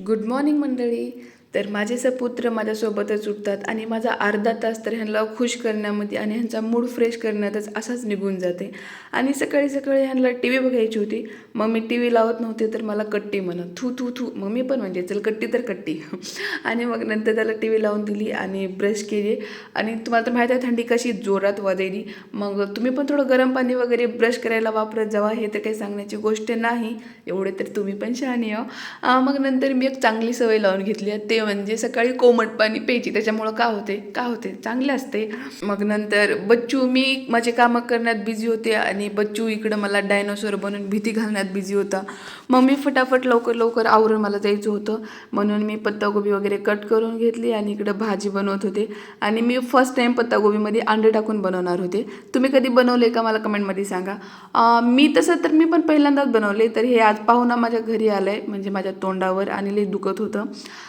Good morning मंडळी. तर माझे सपुत्र माझ्यासोबतच उठतात आणि माझा अर्धा तास तर ह्यांना खुश करण्यामध्ये आणि ह्यांचा मूड फ्रेश करण्यातच असाच निघून जाते. आणि सकाळी सकाळी ह्यांना टी व्ही बघायची होती. मग मी टी व्ही लावत नव्हते तर मला कट्टी म्हणत थू थू थू. मग मी पण म्हणजे चल कट्टी तर कट्टी. आणि मग नंतर त्याला टी व्ही लावून दिली आणि ब्रश केली. आणि तुम्हाला तर माहीत आहे थंडी कशी जोरात वाजायली. मग तुम्ही पण थोडं गरम पाणी वगैरे ब्रश करायला वापरत जावा. हे तर काही सांगण्याची गोष्ट नाही, एवढे तर तुम्ही पण शहाणे हो. मग नंतर मी एक चांगली सवय लावून घेतली आहे, ते म्हणजे सकाळी कोमट पाणी प्यायची. त्याच्यामुळं का होते चांगले असते. मग नंतर बच्चू, मी माझे कामं करण्यात बिझी होते आणि बच्चू इकडं मला डायनोसॉर बनून भीती घालण्यात बिझी होता. मग मी फटाफट लवकर लवकर आवरून मला जायचं होतं, म्हणून मी पत्तागोबी वगैरे कट करून घेतली आणि इकडं भाजी बनवत होते. आणि मी फर्स्ट टाईम पत्तागोबीमध्ये अंडे टाकून बनवणार होते. तुम्ही कधी बनवले का मला कमेंटमध्ये सांगा. मी पण पहिल्यांदाच बनवले. तर हे आज पाहुणा माझ्या घरी आलं आहे, म्हणजे माझ्या तोंडावर आणि लई दुखत होतं.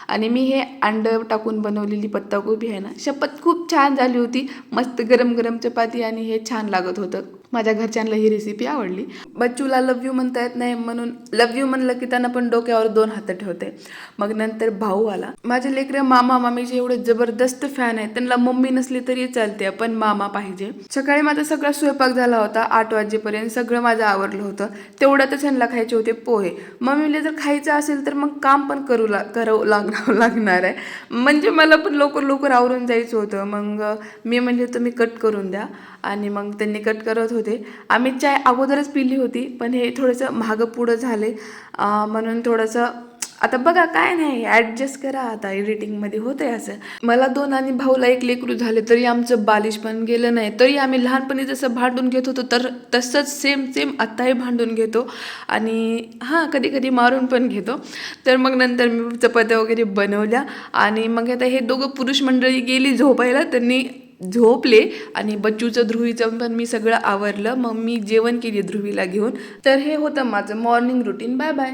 आणि मी हे अंडं टाकून बनवलेली पत्तागोबी आहे ना, शपथ खूप छान झाली होती. मस्त गरम गरम चपाती आणि हे छान लागत होतं. माझ्या घरच्यांना ही रेसिपी आवडली. बच्चूला लव यू म्हणता येत नाही, म्हणून लव यू म्हणलं की त्यांना पण डोक्यावर 2 हात ठेवते. मग नंतर भाऊ आला. माझे लेकरं मामा मामीचे एवढे जबरदस्त फॅन आहेत, त्यांना मम्मी नसली तरी चालते पण मामा पाहिजे. सकाळी माझा सगळा स्वयंपाक झाला होता. 8 वाजेपर्यंत सगळं माझं आवरलं होतं. तेवढ्यातच ह्यांना खायचे होते पोहे. मम्मीला जर खायचं असेल तर मग काम पण करावं लागणार आहे. म्हणजे मला पण लवकर लवकर आवरून जायचं होतं. मग मी म्हणजे तुम्ही कट करून द्या. आणि मग त्यांनी कट करत होते. आम्ही चाय अगोदरच पिली होती, पण हे थोडंसं मागं पुढं झाले, म्हणून थोडंसं आता बघा काय नाही, ॲडजस्ट करा. आता एडिटिंगमध्ये होतं आहे असं. मला 2 आणि भाऊला 1 लेकरू झाले तरी आमचं बालिश पण गेलं नाही. तरी आम्ही लहानपणी जसं भांडून घेत होतो तर तसंच सेम सेम आत्ताही भांडून घेतो. आणि कधी कधी मारून पण घेतो. तर मग नंतर मी चपात्या वगैरे बनवल्या आणि मग आता हे दोघं पुरुष मंडळी गेली झोपायला. त्यांनी झोपले आणि बच्चूचं ध्रुवीचं पण मी सगळं आवरलं. मग मी जेवण केली ध्रुवीला घेऊन. तर हे होतं माझं मॉर्निंग रुटीन. Bye bye.